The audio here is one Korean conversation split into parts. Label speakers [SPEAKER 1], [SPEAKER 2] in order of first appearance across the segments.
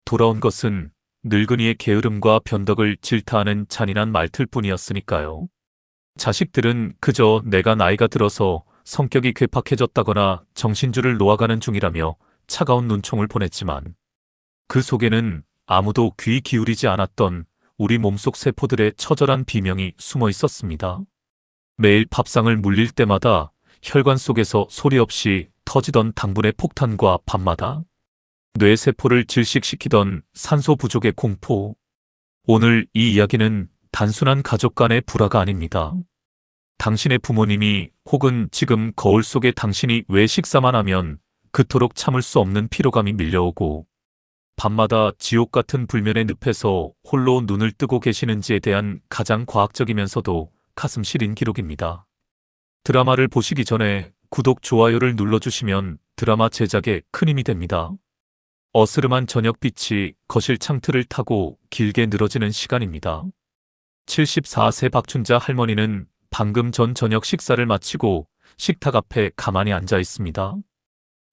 [SPEAKER 1] 돌아온 것은 늙은이의 게으름과 변덕을 질타하는 잔인한 말틀 뿐이었으니까요. 자식들은 그저 내가 나이가 들어서 성격이 괴팍해졌다거나 정신줄을 놓아가는 중이라며 차가운 눈총을 보냈지만 그 속에는 아무도 귀 기울이지 않았던 우리 몸속 세포들의 처절한 비명이 숨어 있었습니다. 매일 밥상을 물릴 때마다 혈관 속에서 소리 없이 터지던 당분의 폭탄과 밤마다 뇌세포를 질식시키던 산소 부족의 공포. 오늘 이 이야기는 단순한 가족 간의 불화가 아닙니다. 당신의 부모님이 혹은 지금 거울 속에 당신이 왜 식사만 하면 그토록 참을 수 없는 피로감이 밀려오고 밤마다 지옥 같은 불면의 늪에서 홀로 눈을 뜨고 계시는지에 대한 가장 과학적이면서도 가슴 시린 기록입니다. 드라마를 보시기 전에 구독, 좋아요를 눌러주시면 드라마 제작에 큰 힘이 됩니다. 어스름한 저녁빛이 거실 창틀을 타고 길게 늘어지는 시간입니다. 74세 박춘자 할머니는 방금 전 저녁 식사를 마치고 식탁 앞에 가만히 앉아 있습니다.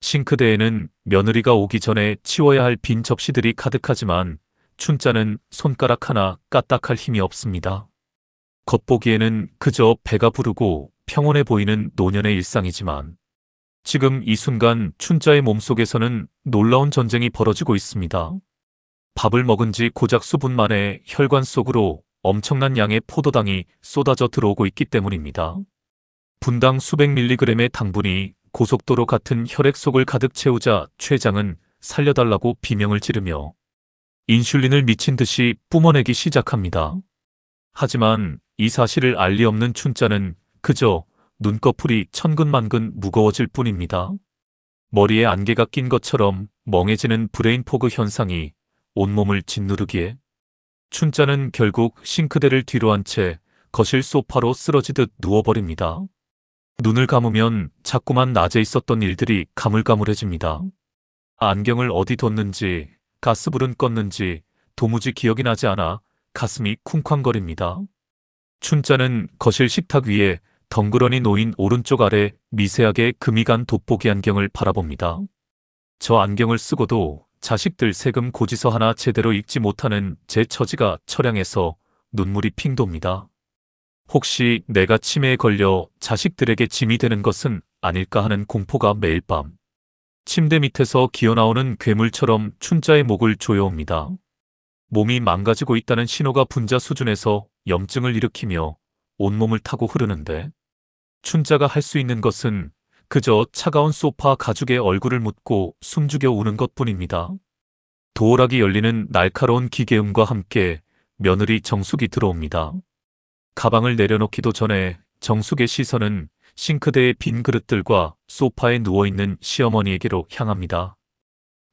[SPEAKER 1] 싱크대에는 며느리가 오기 전에 치워야 할 빈 접시들이 가득하지만 춘자는 손가락 하나 까딱할 힘이 없습니다. 겉보기에는 그저 배가 부르고 평온해 보이는 노년의 일상이지만 지금 이 순간 춘자의 몸속에서는 놀라운 전쟁이 벌어지고 있습니다. 밥을 먹은 지 고작 수분 만에 혈관 속으로 엄청난 양의 포도당이 쏟아져 들어오고 있기 때문입니다. 분당 수백 밀리그램의 당분이 고속도로 같은 혈액 속을 가득 채우자 췌장은 살려달라고 비명을 지르며 인슐린을 미친 듯이 뿜어내기 시작합니다. 하지만 이 사실을 알 리 없는 춘자는 그저 눈꺼풀이 천근만근 무거워질 뿐입니다. 머리에 안개가 낀 것처럼 멍해지는 브레인 포그 현상이 온몸을 짓누르기에 춘자는 결국 싱크대를 뒤로 한 채 거실 소파로 쓰러지듯 누워버립니다. 눈을 감으면 자꾸만 낮에 있었던 일들이 가물가물해집니다. 안경을 어디 뒀는지, 가스불은 껐는지 도무지 기억이 나지 않아 가슴이 쿵쾅거립니다. 춘자는 거실 식탁 위에 덩그러니 놓인 오른쪽 아래 미세하게 금이 간 돋보기 안경을 바라봅니다. 저 안경을 쓰고도 자식들 세금 고지서 하나 제대로 읽지 못하는 제 처지가 처량해서 눈물이 핑 돕니다. 혹시 내가 치매에 걸려 자식들에게 짐이 되는 것은 아닐까 하는 공포가 매일 밤 침대 밑에서 기어나오는 괴물처럼 춘자의 목을 조여옵니다. 몸이 망가지고 있다는 신호가 분자 수준에서 염증을 일으키며 온몸을 타고 흐르는데 춘자가 할 수 있는 것은 그저 차가운 소파 가죽에 얼굴을 묻고 숨죽여 우는 것뿐입니다. 도어락이 열리는 날카로운 기계음과 함께 며느리 정숙이 들어옵니다. 가방을 내려놓기도 전에 정숙의 시선은 싱크대의 빈 그릇들과 소파에 누워있는 시어머니에게로 향합니다.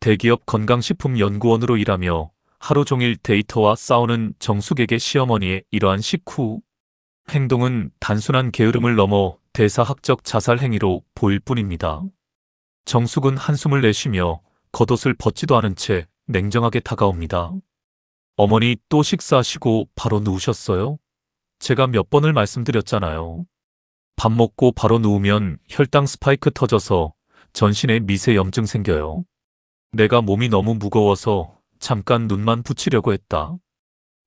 [SPEAKER 1] 대기업 건강식품연구원으로 일하며 하루 종일 데이터와 싸우는 정숙에게 시어머니의 이러한 식후 행동은 단순한 게으름을 넘어 대사학적 자살 행위로 보일 뿐입니다. 정숙은 한숨을 내쉬며 겉옷을 벗지도 않은 채 냉정하게 다가옵니다. 어머니 또 식사하시고 바로 누우셨어요? 제가 몇 번을 말씀드렸잖아요. 밥 먹고 바로 누우면 혈당 스파이크 터져서 전신에 미세 염증 생겨요. 내가 몸이 너무 무거워서 잠깐 눈만 붙이려고 했다.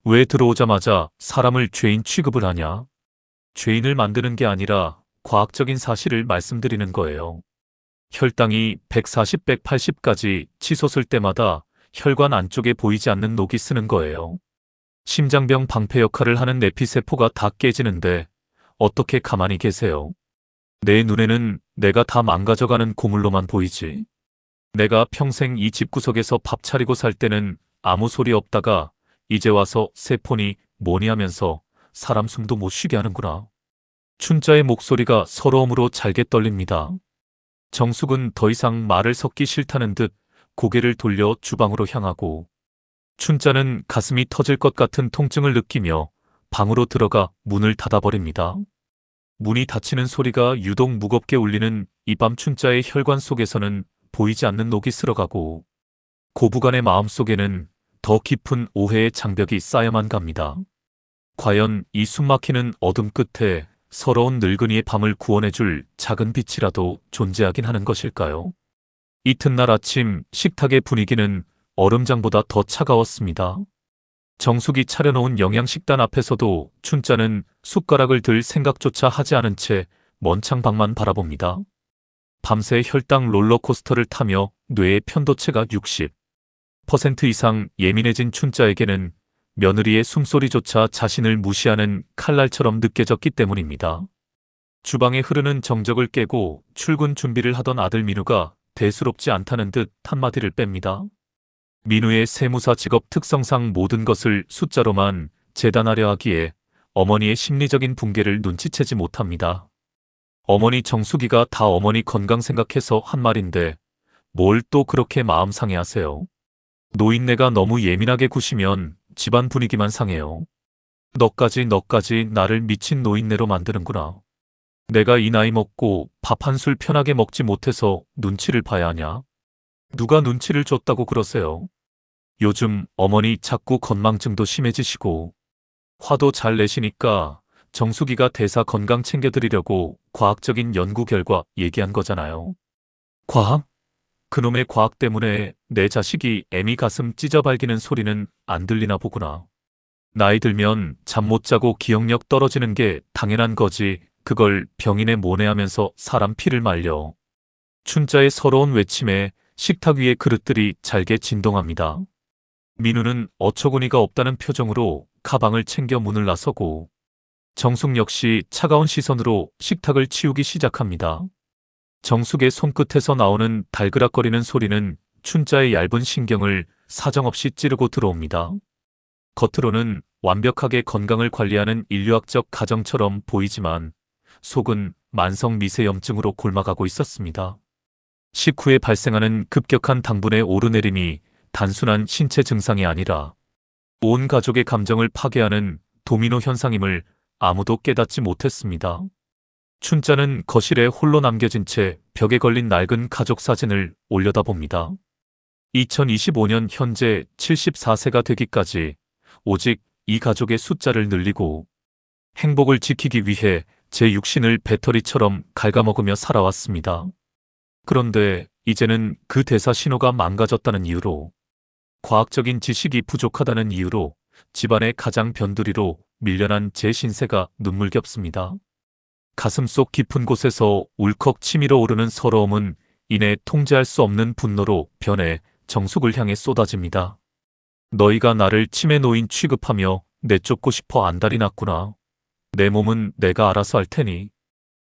[SPEAKER 1] 왜 들어오자마자 사람을 죄인 취급을 하냐? 죄인을 만드는 게 아니라 과학적인 사실을 말씀드리는 거예요. 혈당이 140, 180까지 치솟을 때마다 혈관 안쪽에 보이지 않는 녹이 쓰는 거예요. 심장병 방패 역할을 하는 내피세포가 다 깨지는데 어떻게 가만히 계세요? 내 눈에는 내가 다 망가져가는 고물로만 보이지. 내가 평생 이 집구석에서 밥 차리고 살 때는 아무 소리 없다가 이제 와서 세포니 뭐니 하면서 사람 숨도 못 쉬게 하는구나. 춘자의 목소리가 서러움으로 잘게 떨립니다. 정숙은 더 이상 말을 섞기 싫다는 듯 고개를 돌려 주방으로 향하고 춘자는 가슴이 터질 것 같은 통증을 느끼며 방으로 들어가 문을 닫아버립니다. 문이 닫히는 소리가 유독 무겁게 울리는 이 밤 춘자의 혈관 속에서는 보이지 않는 녹이 쓸어가고 고부간의 마음속에는 더 깊은 오해의 장벽이 쌓여만 갑니다. 과연 이 숨막히는 어둠 끝에 서러운 늙은이의 밤을 구원해줄 작은 빛이라도 존재하긴 하는 것일까요? 이튿날 아침 식탁의 분위기는 얼음장보다 더 차가웠습니다. 정숙이 차려놓은 영양식단 앞에서도 춘자는 숟가락을 들 생각조차 하지 않은 채 먼 창밖만 바라봅니다. 밤새 혈당 롤러코스터를 타며 뇌의 편도체가 60% 이상 예민해진 춘자에게는 며느리의 숨소리조차 자신을 무시하는 칼날처럼 느껴졌기 때문입니다. 주방에 흐르는 정적을 깨고 출근 준비를 하던 아들 민우가 대수롭지 않다는 듯 한마디를 뺍니다. 민우의 세무사 직업 특성상 모든 것을 숫자로만 재단하려 하기에 어머니의 심리적인 붕괴를 눈치채지 못합니다. 어머니 정숙이가 다 어머니 건강 생각해서 한 말인데 뭘 또 그렇게 마음 상해하세요. 노인네가 너무 예민하게 구시면 집안 분위기만 상해요. 너까지 나를 미친 노인네로 만드는구나. 내가 이 나이 먹고 밥 한 술 편하게 먹지 못해서 눈치를 봐야 하냐? 누가 눈치를 줬다고 그러세요? 요즘 어머니 자꾸 건망증도 심해지시고 화도 잘 내시니까 정숙이가 대사 건강 챙겨드리려고 과학적인 연구 결과 얘기한 거잖아요. 과학? 그놈의 과학 때문에 내 자식이 애미 가슴 찢어발기는 소리는 안 들리나 보구나. 나이 들면 잠 못 자고 기억력 떨어지는 게 당연한 거지. 그걸 병인에 모내하면서 사람 피를 말려. 춘자의 서러운 외침에 식탁 위의 그릇들이 잘게 진동합니다. 민우는 어처구니가 없다는 표정으로 가방을 챙겨 문을 나서고 정숙 역시 차가운 시선으로 식탁을 치우기 시작합니다. 정숙의 손끝에서 나오는 달그락거리는 소리는 춘자의 얇은 신경을 사정없이 찌르고 들어옵니다. 겉으로는 완벽하게 건강을 관리하는 인류학적 가정처럼 보이지만 속은 만성 미세염증으로 골마가고 있었습니다. 식후에 발생하는 급격한 당분의 오르내림이 단순한 신체 증상이 아니라 온 가족의 감정을 파괴하는 도미노 현상임을 아무도 깨닫지 못했습니다. 춘자는 거실에 홀로 남겨진 채 벽에 걸린 낡은 가족 사진을 올려다봅니다. 2025년 현재 74세가 되기까지 오직 이 가족의 숫자를 늘리고 행복을 지키기 위해 제 육신을 배터리처럼 갉아먹으며 살아왔습니다. 그런데 이제는 그 대사 신호가 망가졌다는 이유로, 과학적인 지식이 부족하다는 이유로 집안의 가장 변두리로 밀려난 제 신세가 눈물겹습니다. 가슴속 깊은 곳에서 울컥 치밀어 오르는 서러움은 이내 통제할 수 없는 분노로 변해 정숙을 향해 쏟아집니다. 너희가 나를 치매 노인 취급하며 내쫓고 싶어 안달이 났구나. 내 몸은 내가 알아서 할 테니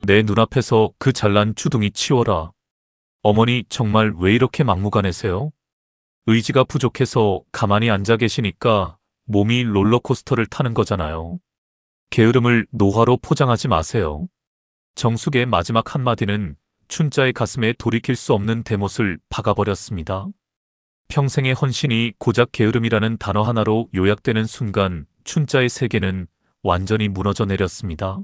[SPEAKER 1] 내 눈앞에서 그 잘난 주둥이 치워라. 어머니 정말 왜 이렇게 막무가내세요? 의지가 부족해서 가만히 앉아 계시니까 몸이 롤러코스터를 타는 거잖아요. 게으름을 노화로 포장하지 마세요. 정숙의 마지막 한마디는 춘자의 가슴에 돌이킬 수 없는 대못을 박아버렸습니다. 평생의 헌신이 고작 게으름이라는 단어 하나로 요약되는 순간 춘자의 세계는 완전히 무너져 내렸습니다.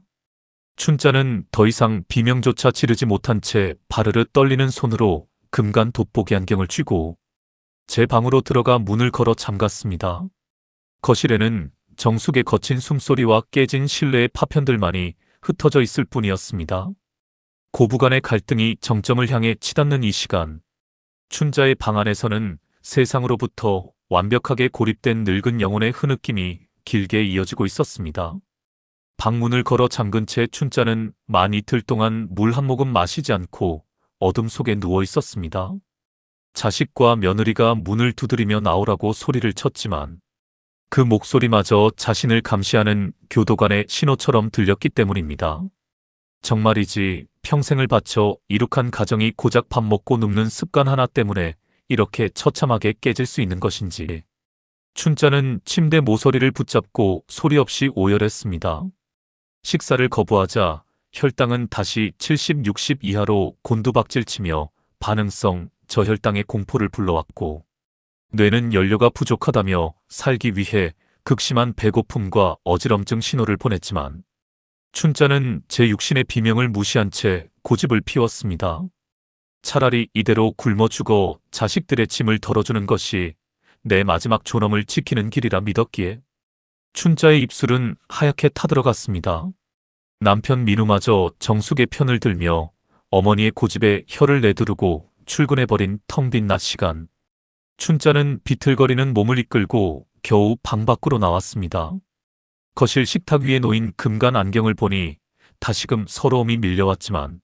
[SPEAKER 1] 춘자는 더 이상 비명조차 지르지 못한 채 바르르 떨리는 손으로 금간 돋보기 안경을 쥐고 제 방으로 들어가 문을 걸어 잠갔습니다. 거실에는 정숙의 거친 숨소리와 깨진 신뢰의 파편들만이 흩어져 있을 뿐이었습니다. 고부간의 갈등이 정점을 향해 치닫는 이 시간, 춘자의 방 안에서는 세상으로부터 완벽하게 고립된 늙은 영혼의 흐느낌이 길게 이어지고 있었습니다. 방문을 걸어 잠근 채 춘자는 만 이틀 동안 물 한 모금 마시지 않고 어둠 속에 누워 있었습니다. 자식과 며느리가 문을 두드리며 나오라고 소리를 쳤지만 그 목소리마저 자신을 감시하는 교도관의 신호처럼 들렸기 때문입니다. 정말이지 평생을 바쳐 이룩한 가정이 고작 밥 먹고 눕는 습관 하나 때문에 이렇게 처참하게 깨질 수 있는 것인지. 춘자는 침대 모서리를 붙잡고 소리 없이 오열했습니다. 식사를 거부하자 혈당은 다시 70, 60 이하로 곤두박질치며 반응성 저혈당의 공포를 불러왔고 뇌는 연료가 부족하다며 살기 위해 극심한 배고픔과 어지럼증 신호를 보냈지만 춘자는 제 육신의 비명을 무시한 채 고집을 피웠습니다. 차라리 이대로 굶어 죽어 자식들의 짐을 덜어주는 것이 내 마지막 존엄을 지키는 길이라 믿었기에 춘자의 입술은 하얗게 타들어갔습니다. 남편 민우마저 정숙의 편을 들며 어머니의 고집에 혀를 내두르고 출근해버린 텅 빈 낮 시간. 춘자는 비틀거리는 몸을 이끌고 겨우 방 밖으로 나왔습니다. 거실 식탁 위에 놓인 금간 안경을 보니 다시금 서러움이 밀려왔지만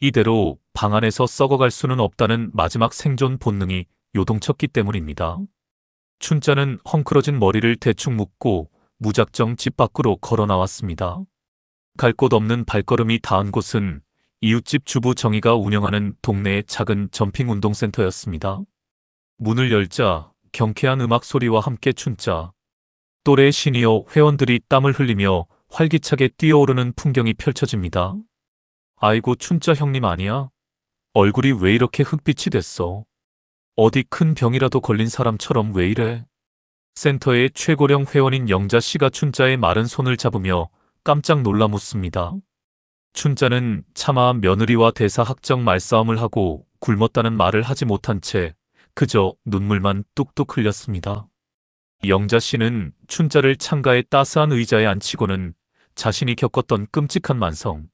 [SPEAKER 1] 이대로 방 안에서 썩어갈 수는 없다는 마지막 생존 본능이 요동쳤기 때문입니다. 춘자는 헝클어진 머리를 대충 묶고 무작정 집 밖으로 걸어 나왔습니다. 갈 곳 없는 발걸음이 닿은 곳은 이웃집 주부 정희가 운영하는 동네의 작은 점핑 운동센터였습니다. 문을 열자 경쾌한 음악 소리와 함께 춘자, 또래 시니어 회원들이 땀을 흘리며 활기차게 뛰어오르는 풍경이 펼쳐집니다. 아이고 춘자 형님 아니야? 얼굴이 왜 이렇게 흑빛이 됐어? 어디 큰 병이라도 걸린 사람처럼 왜 이래? 센터의 최고령 회원인 영자 씨가 춘자의 마른 손을 잡으며 깜짝 놀라 묻습니다. 춘자는 차마 며느리와 대사학적 말싸움을 하고 굶었다는 말을 하지 못한 채 그저 눈물만 뚝뚝 흘렸습니다. 영자 씨는 춘자를 창가의 따스한 의자에 앉히고는 자신이 겪었던 끔찍한 만성,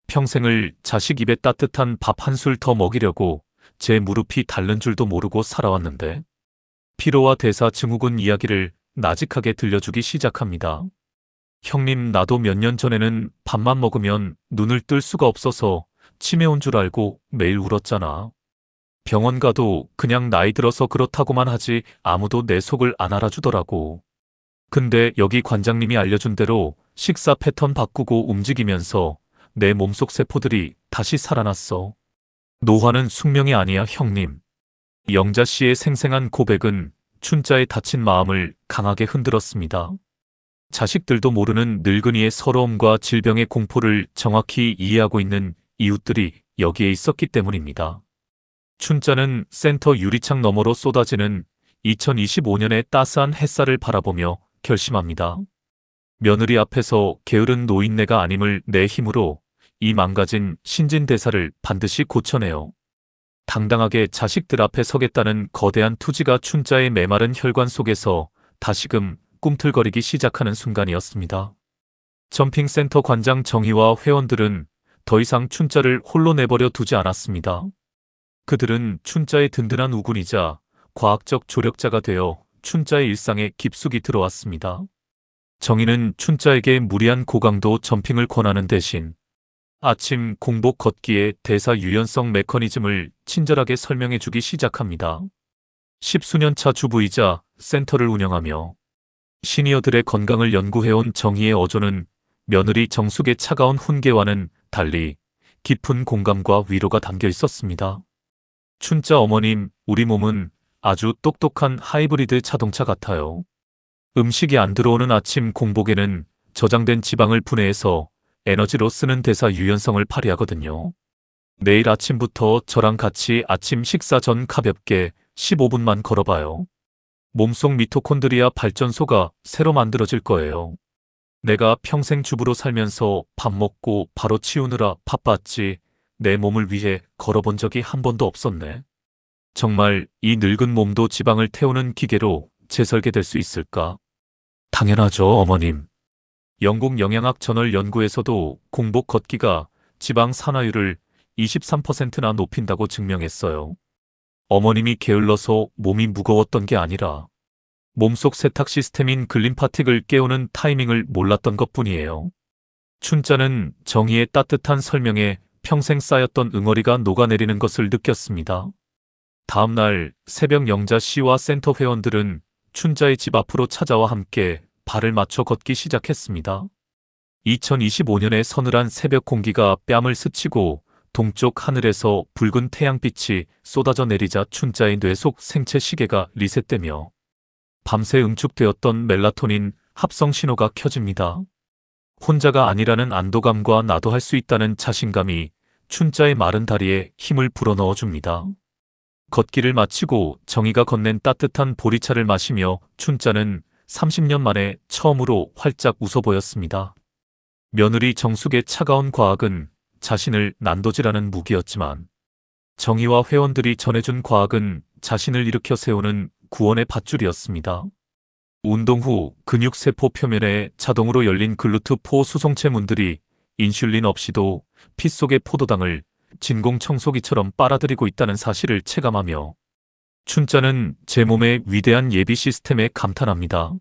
[SPEAKER 1] 평생을 자식 입에 따뜻한 밥 한 술 더 먹이려고 제 무릎이 닳는 줄도 모르고 살아왔는데 피로와 대사 증후군 이야기를 나직하게 들려주기 시작합니다. 형님 나도 몇 년 전에는 밥만 먹으면 눈을 뜰 수가 없어서 치매 온 줄 알고 매일 울었잖아. 병원 가도 그냥 나이 들어서 그렇다고만 하지 아무도 내 속을 안 알아주더라고. 근데 여기 관장님이 알려준 대로 식사 패턴 바꾸고 움직이면서 내 몸속 세포들이 다시 살아났어. 노화는 숙명이 아니야 형님. 영자 씨의 생생한 고백은 춘자의 다친 마음을 강하게 흔들었습니다. 자식들도 모르는 늙은이의 서러움과 질병의 공포를 정확히 이해하고 있는 이웃들이 여기에 있었기 때문입니다. 춘자는 센터 유리창 너머로 쏟아지는 2025년의 따스한 햇살을 바라보며 결심합니다. 며느리 앞에서 게으른 노인네가 아님을 내 힘으로 이 망가진 신진대사를 반드시 고쳐내요. 당당하게 자식들 앞에 서겠다는 거대한 투지가 춘자의 메마른 혈관 속에서 다시금 꿈틀거리기 시작하는 순간이었습니다. 점핑센터 관장 정희와 회원들은 더 이상 춘자를 홀로 내버려 두지 않았습니다. 그들은 춘자의 든든한 우군이자 과학적 조력자가 되어 춘자의 일상에 깊숙이 들어왔습니다. 정희는 춘자에게 무리한 고강도 점핑을 권하는 대신 아침 공복 걷기의 대사 유연성 메커니즘을 친절하게 설명해 주기 시작합니다. 10수년 차 주부이자 센터를 운영하며 시니어들의 건강을 연구해온 정희의 어조는 며느리 정숙의 차가운 훈계와는 달리 깊은 공감과 위로가 담겨 있었습니다. 춘자 어머님, 우리 몸은 아주 똑똑한 하이브리드 자동차 같아요. 음식이 안 들어오는 아침 공복에는 저장된 지방을 분해해서 에너지로 쓰는 대사 유연성을 발휘하거든요. 내일 아침부터 저랑 같이 아침 식사 전 가볍게 15분만 걸어봐요. 몸속 미토콘드리아 발전소가 새로 만들어질 거예요. 내가 평생 주부로 살면서 밥 먹고 바로 치우느라 바빴지 내 몸을 위해 걸어본 적이 한 번도 없었네. 정말 이 늙은 몸도 지방을 태우는 기계로 재설계될 수 있을까? 당연하죠, 어머님. 영국 영양학 저널 연구에서도 공복 걷기가 지방 산화율을 23%나 높인다고 증명했어요. 어머님이 게을러서 몸이 무거웠던 게 아니라 몸속 세탁 시스템인 글림파틱을 깨우는 타이밍을 몰랐던 것뿐이에요. 춘자는 정희의 따뜻한 설명에 평생 쌓였던 응어리가 녹아내리는 것을 느꼈습니다. 다음 날 새벽 영자 씨와 센터 회원들은 춘자의 집 앞으로 찾아와 함께 발을 맞춰 걷기 시작했습니다. 2025년의 서늘한 새벽 공기가 뺨을 스치고 동쪽 하늘에서 붉은 태양빛이 쏟아져 내리자 춘자의 뇌 속 생체 시계가 리셋되며 밤새 응축되었던 멜라토닌 합성 신호가 켜집니다. 혼자가 아니라는 안도감과 나도 할 수 있다는 자신감이 춘자의 마른 다리에 힘을 불어넣어 줍니다. 걷기를 마치고 정희가 건넨 따뜻한 보리차를 마시며 춘자는 30년 만에 처음으로 활짝 웃어 보였습니다. 며느리 정숙의 차가운 과학은 자신을 난도질하는 무기였지만 정희와 회원들이 전해준 과학은 자신을 일으켜 세우는 구원의 밧줄이었습니다. 운동 후 근육세포 표면에 자동으로 열린 글루트4 수송체 문들이 인슐린 없이도 피 속의 포도당을 진공청소기처럼 빨아들이고 있다는 사실을 체감하며 춘자는 제 몸의 위대한 예비 시스템에 감탄합니다.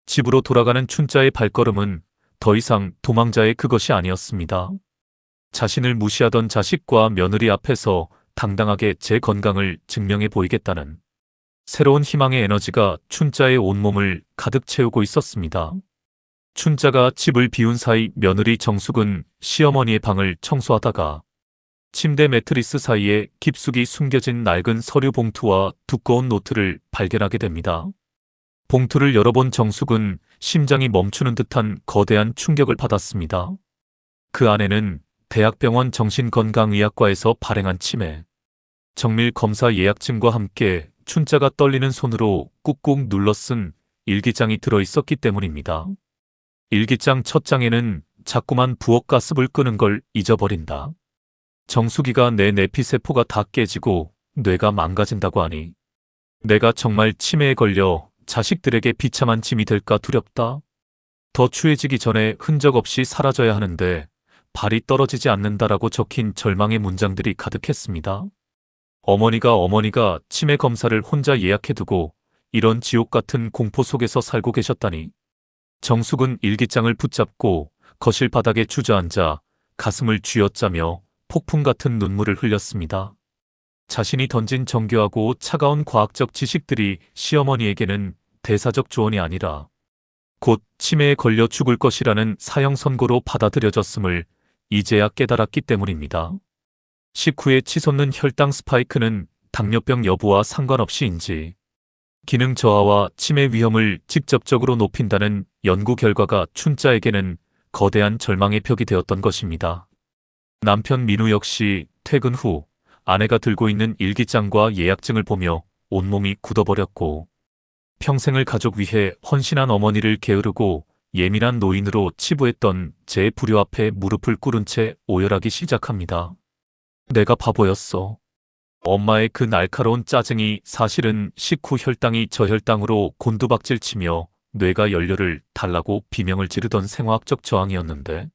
[SPEAKER 1] 집으로 돌아가는 춘자의 발걸음은 더 이상 도망자의 그것이 아니었습니다. 자신을 무시하던 자식과 며느리 앞에서 당당하게 제 건강을 증명해 보이겠다는 새로운 희망의 에너지가 춘자의 온몸을 가득 채우고 있었습니다. 춘자가 집을 비운 사이 며느리 정숙은 시어머니의 방을 청소하다가 침대 매트리스 사이에 깊숙이 숨겨진 낡은 서류 봉투와 두꺼운 노트를 발견하게 됩니다. 봉투를 열어본 정숙은 심장이 멈추는 듯한 거대한 충격을 받았습니다. 그 안에는 대학병원 정신건강의학과에서 발행한 치매, 정밀 검사 예약증과 함께 춘자가 떨리는 손으로 꾹꾹 눌러 쓴 일기장이 들어있었기 때문입니다. 일기장 첫 장에는 자꾸만 부엌가스불 끄는 걸 잊어버린다. 정수기가 내 내피세포가 다 깨지고 뇌가 망가진다고 하니 내가 정말 치매에 걸려 자식들에게 비참한 짐이 될까 두렵다. 더 추해지기 전에 흔적 없이 사라져야 하는데 발이 떨어지지 않는다라고 적힌 절망의 문장들이 가득했습니다. 어머니가 치매 검사를 혼자 예약해두고 이런 지옥 같은 공포 속에서 살고 계셨다니. 정숙은 일기장을 붙잡고 거실 바닥에 주저앉아 가슴을 쥐어짜며 폭풍 같은 눈물을 흘렸습니다. 자신이 던진 정교하고 차가운 과학적 지식들이 시어머니에게는 대사적 조언이 아니라 곧 치매에 걸려 죽을 것이라는 사형 선고로 받아들여졌음을 이제야 깨달았기 때문입니다. 식후에 치솟는 혈당 스파이크는 당뇨병 여부와 상관없이인지 기능 저하와 치매 위험을 직접적으로 높인다는 연구 결과가 춘자에게는 거대한 절망의 벽이 되었던 것입니다. 남편 민우 역시 퇴근 후 아내가 들고 있는 일기장과 예약증을 보며 온몸이 굳어버렸고 평생을 가족 위해 헌신한 어머니를 게으르고 예민한 노인으로 치부했던 제 불효 앞에 무릎을 꿇은 채 오열하기 시작합니다. 내가 바보였어. 엄마의 그 날카로운 짜증이 사실은 식후 혈당이 저혈당으로 곤두박질치며 뇌가 연료를 달라고 비명을 지르던 생화학적 저항이었는데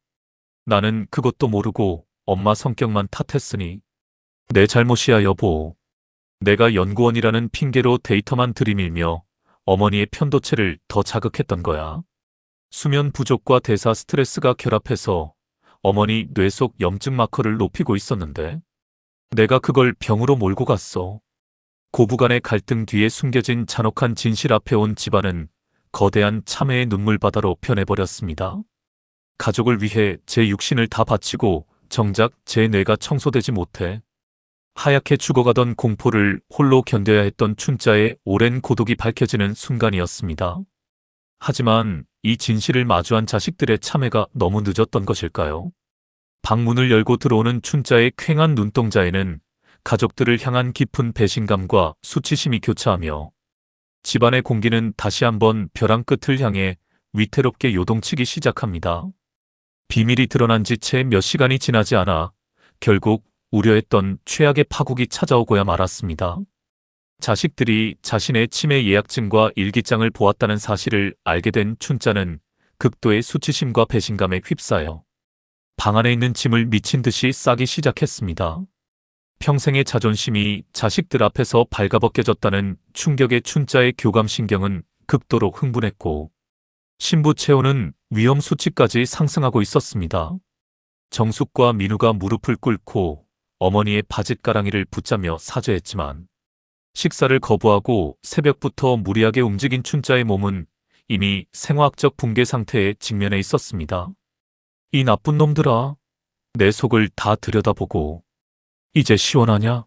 [SPEAKER 1] 나는 그것도 모르고 엄마 성격만 탓했으니 내 잘못이야 여보. 내가 연구원이라는 핑계로 데이터만 들이밀며 어머니의 편도체를 더 자극했던 거야. 수면 부족과 대사 스트레스가 결합해서 어머니 뇌 속 염증 마커를 높이고 있었는데 내가 그걸 병으로 몰고 갔어. 고부간의 갈등 뒤에 숨겨진 잔혹한 진실 앞에 온 집안은 거대한 참회의 눈물바다로 변해버렸습니다. 가족을 위해 제 육신을 다 바치고 정작 제 뇌가 청소되지 못해 하얗게 죽어가던 공포를 홀로 견뎌야 했던 춘자의 오랜 고독이 밝혀지는 순간이었습니다. 하지만 이 진실을 마주한 자식들의 참회가 너무 늦었던 것일까요? 방문을 열고 들어오는 춘자의 퀭한 눈동자에는 가족들을 향한 깊은 배신감과 수치심이 교차하며 집안의 공기는 다시 한번 벼랑 끝을 향해 위태롭게 요동치기 시작합니다. 비밀이 드러난 지 채 몇 시간이 지나지 않아 결국 우려했던 최악의 파국이 찾아오고야 말았습니다. 자식들이 자신의 치매 예약증과 일기장을 보았다는 사실을 알게 된 춘자는 극도의 수치심과 배신감에 휩싸여 방 안에 있는 짐을 미친 듯이 싸기 시작했습니다. 평생의 자존심이 자식들 앞에서 발가벗겨졌다는 충격에 춘자의 교감신경은 극도로 흥분했고 신부 체온은 위험 수치까지 상승하고 있었습니다. 정숙과 민우가 무릎을 꿇고 어머니의 바짓가랑이를 붙잡며 사죄했지만 식사를 거부하고 새벽부터 무리하게 움직인 춘자의 몸은 이미 생화학적 붕괴 상태에 직면해 있었습니다. 이 나쁜 놈들아, 내 속을 다 들여다보고 이제 시원하냐?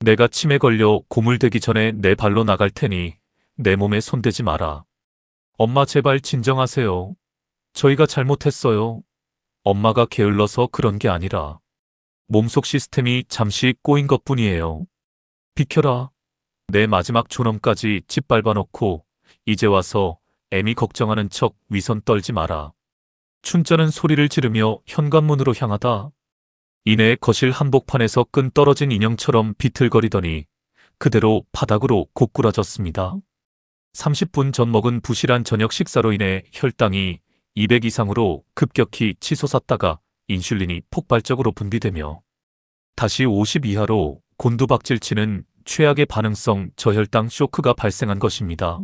[SPEAKER 1] 내가 침에 걸려 고물되기 전에 내 발로 나갈 테니 내 몸에 손대지 마라. 엄마 제발 진정하세요. 저희가 잘못했어요. 엄마가 게을러서 그런 게 아니라 몸속 시스템이 잠시 꼬인 것뿐이에요. 비켜라. 내 마지막 존엄까지 짓밟아 놓고 이제 와서 애미 걱정하는 척 위선 떨지 마라. 춘자는 소리를 지르며 현관문으로 향하다 이내 거실 한복판에서 끈 떨어진 인형처럼 비틀거리더니 그대로 바닥으로 고꾸라졌습니다. 30분 전 먹은 부실한 저녁 식사로 인해 혈당이 200 이상으로 급격히 치솟았다가 인슐린이 폭발적으로 분비되며 다시 50 이하로 곤두박질치는 최악의 반응성 저혈당 쇼크가 발생한 것입니다.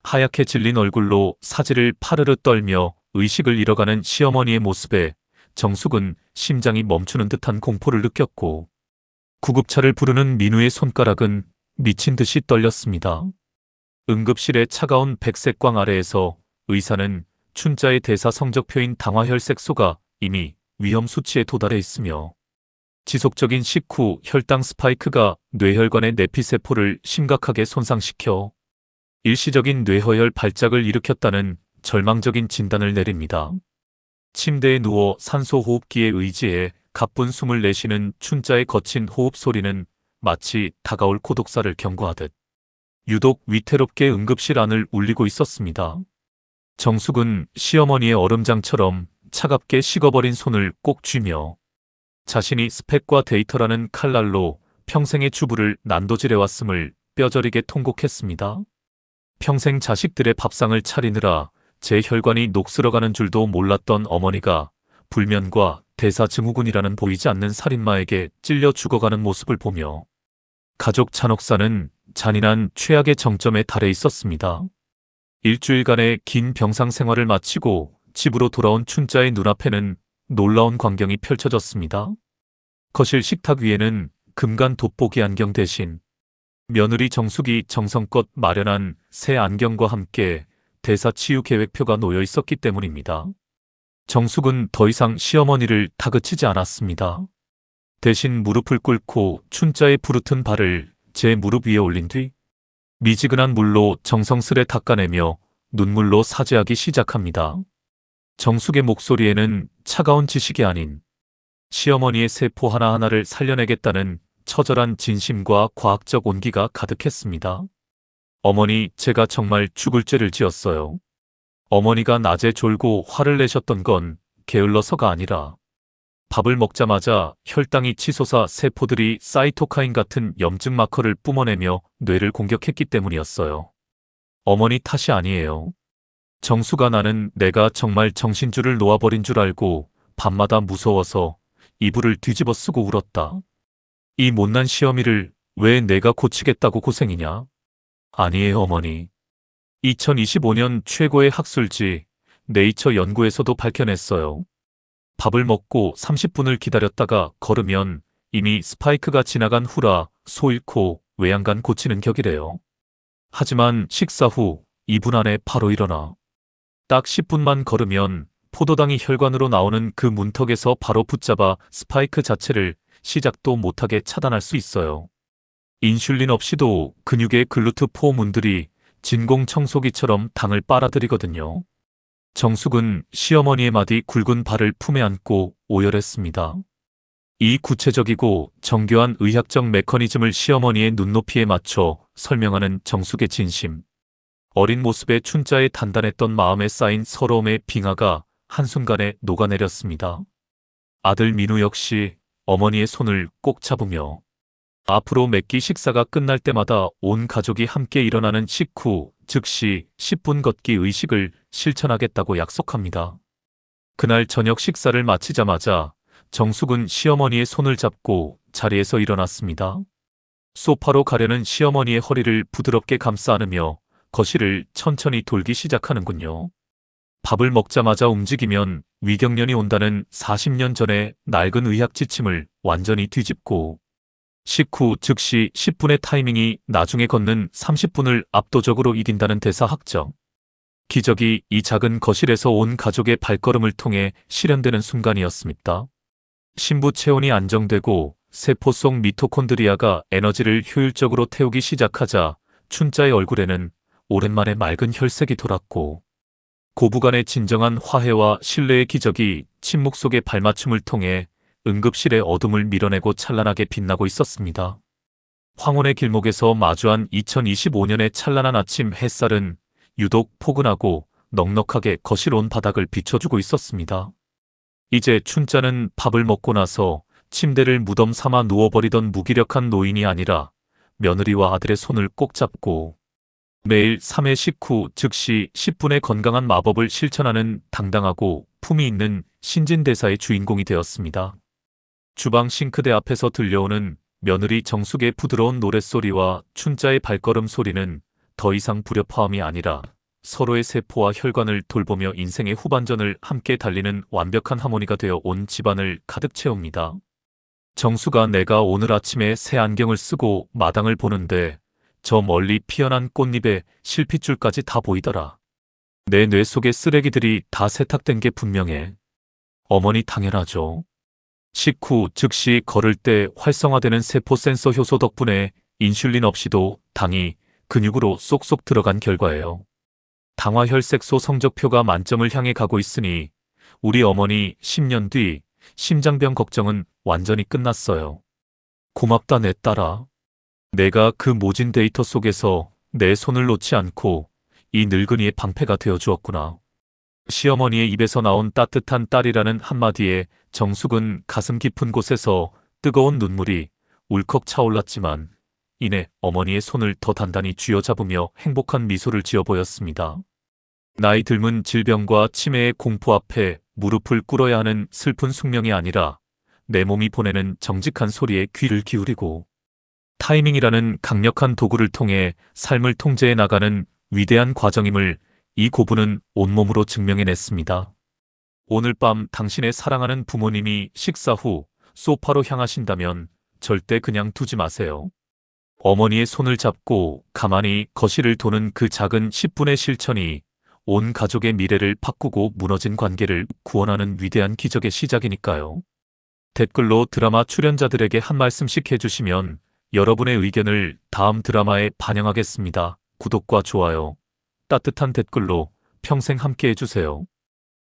[SPEAKER 1] 하얗게 질린 얼굴로 사지를 파르르 떨며 의식을 잃어가는 시어머니의 모습에 정숙은 심장이 멈추는 듯한 공포를 느꼈고 구급차를 부르는 민우의 손가락은 미친 듯이 떨렸습니다. 응급실의 차가운 백색 광 아래에서 의사는 춘자의 대사 성적표인 당화혈색소가 이미 위험 수치에 도달해 있으며 지속적인 식후 혈당 스파이크가 뇌혈관의 내피세포를 심각하게 손상시켜 일시적인 뇌허혈 발작을 일으켰다는 절망적인 진단을 내립니다. 침대에 누워 산소호흡기에 의지해 가쁜 숨을 내쉬는 춘자의 거친 호흡 소리는 마치 다가올 고독사를 경고하듯 유독 위태롭게 응급실 안을 울리고 있었습니다. 정숙은 시어머니의 얼음장처럼 차갑게 식어버린 손을 꼭 쥐며 자신이 스펙과 데이터라는 칼날로 평생의 주부를 난도질해왔음을 뼈저리게 통곡했습니다. 평생 자식들의 밥상을 차리느라 제 혈관이 녹슬어가는 줄도 몰랐던 어머니가 불면과 대사증후군이라는 보이지 않는 살인마에게 찔려 죽어가는 모습을 보며 가족 잔혹사는 잔인한 최악의 정점에 달해 있었습니다. 일주일간의 긴 병상 생활을 마치고 집으로 돌아온 춘자의 눈앞에는 놀라운 광경이 펼쳐졌습니다. 거실 식탁 위에는 금간 돋보기 안경 대신 며느리 정숙이 정성껏 마련한 새 안경과 함께 대사 치유 계획표가 놓여 있었기 때문입니다. 정숙은 더 이상 시어머니를 다그치지 않았습니다. 대신 무릎을 꿇고 춘자의 부르튼 발을 제 무릎 위에 올린 뒤 미지근한 물로 정성스레 닦아내며 눈물로 사죄하기 시작합니다. 정숙의 목소리에는 차가운 지식이 아닌 시어머니의 세포 하나하나를 살려내겠다는 처절한 진심과 과학적 온기가 가득했습니다. 어머니, 제가 정말 죽을 죄를 지었어요. 어머니가 낮에 졸고 화를 내셨던 건 게을러서가 아니라 밥을 먹자마자 혈당이 치솟아 세포들이 사이토카인 같은 염증 마커를 뿜어내며 뇌를 공격했기 때문이었어요. 어머니 탓이 아니에요. 정수가 나는 내가 정말 정신줄을 놓아버린 줄 알고 밤마다 무서워서 이불을 뒤집어 쓰고 울었다. 이 못난 시어미를 왜 내가 고치겠다고 고생이냐? 아니에요, 어머니. 2025년 최고의 학술지 네이처 연구에서도 밝혀냈어요. 밥을 먹고 30분을 기다렸다가 걸으면 이미 스파이크가 지나간 후라 소 잃고 외양간 고치는 격이래요. 하지만 식사 후 2분 안에 바로 일어나. 딱 10분만 걸으면 포도당이 혈관으로 나오는 그 문턱에서 바로 붙잡아 스파이크 자체를 시작도 못하게 차단할 수 있어요. 인슐린 없이도 근육의 글루트포문들이 진공청소기처럼 당을 빨아들이거든요. 정숙은 시어머니의 마디 굵은 발을 품에 안고 오열했습니다. 이 구체적이고 정교한 의학적 메커니즘을 시어머니의 눈높이에 맞춰 설명하는 정숙의 진심. 어린 모습에 춘자의 단단했던 마음에 쌓인 서러움의 빙하가 한순간에 녹아내렸습니다. 아들 민우 역시 어머니의 손을 꼭 잡으며 앞으로 몇 끼 식사가 끝날 때마다 온 가족이 함께 일어나는 식후 즉시 10분 걷기 의식을 실천하겠다고 약속합니다. 그날 저녁 식사를 마치자마자 정숙은 시어머니의 손을 잡고 자리에서 일어났습니다. 소파로 가려는 시어머니의 허리를 부드럽게 감싸 안으며 거실을 천천히 돌기 시작하는군요. 밥을 먹자마자 움직이면 위경련이 온다는 40년 전의 낡은 의학 지침을 완전히 뒤집고 식후 즉시 10분의 타이밍이 나중에 걷는 30분을 압도적으로 이긴다는 대사학적. 기적이 이 작은 거실에서 온 가족의 발걸음을 통해 실현되는 순간이었습니다. 신부 체온이 안정되고 세포 속 미토콘드리아가 에너지를 효율적으로 태우기 시작하자 춘자의 얼굴에는 오랜만에 맑은 혈색이 돌았고 고부간의 진정한 화해와 신뢰의 기적이 침묵 속의 발맞춤을 통해 응급실의 어둠을 밀어내고 찬란하게 빛나고 있었습니다. 황혼의 길목에서 마주한 2025년의 찬란한 아침 햇살은 유독 포근하고 넉넉하게 거실 온 바닥을 비춰주고 있었습니다. 이제 춘자는 밥을 먹고 나서 침대를 무덤 삼아 누워버리던 무기력한 노인이 아니라 며느리와 아들의 손을 꼭 잡고 매일 3회 식후 즉시 10분의 건강한 마법을 실천하는 당당하고 품위 있는 신진대사의 주인공이 되었습니다. 주방 싱크대 앞에서 들려오는 며느리 정숙의 부드러운 노랫소리와 춘자의 발걸음 소리는 더 이상 불협화음이 아니라 서로의 세포와 혈관을 돌보며 인생의 후반전을 함께 달리는 완벽한 하모니가 되어 온 집안을 가득 채웁니다. 정수가 내가 오늘 아침에 새 안경을 쓰고 마당을 보는데 저 멀리 피어난 꽃잎에 실핏줄까지 다 보이더라. 내 뇌 속의 쓰레기들이 다 세탁된 게 분명해. 어머니 당연하죠. 식후 즉시 걸을 때 활성화되는 세포 센서 효소 덕분에 인슐린 없이도 당이 근육으로 쏙쏙 들어간 결과예요. 당화혈색소 성적표가 만점을 향해 가고 있으니 우리 어머니 10년 뒤 심장병 걱정은 완전히 끝났어요. 고맙다 내 딸아. 내가 그 모진 데이터 속에서 내 손을 놓지 않고 이 늙은이의 방패가 되어 주었구나. 시어머니의 입에서 나온 따뜻한 딸이라는 한마디에 정숙은 가슴 깊은 곳에서 뜨거운 눈물이 울컥 차올랐지만 이내 어머니의 손을 더 단단히 쥐어잡으며 행복한 미소를 지어 보였습니다. 나이 들면 질병과 치매의 공포 앞에 무릎을 꿇어야 하는 슬픈 숙명이 아니라 내 몸이 보내는 정직한 소리에 귀를 기울이고 타이밍이라는 강력한 도구를 통해 삶을 통제해 나가는 위대한 과정임을 이 고부는 온몸으로 증명해냈습니다. 오늘 밤 당신의 사랑하는 부모님이 식사 후 소파로 향하신다면 절대 그냥 두지 마세요. 어머니의 손을 잡고 가만히 거실을 도는 그 작은 10분의 실천이 온 가족의 미래를 바꾸고 무너진 관계를 구원하는 위대한 기적의 시작이니까요. 댓글로 드라마 출연자들에게 한 말씀씩 해주시면 여러분의 의견을 다음 드라마에 반영하겠습니다. 구독과 좋아요, 따뜻한 댓글로 평생 함께 해주세요.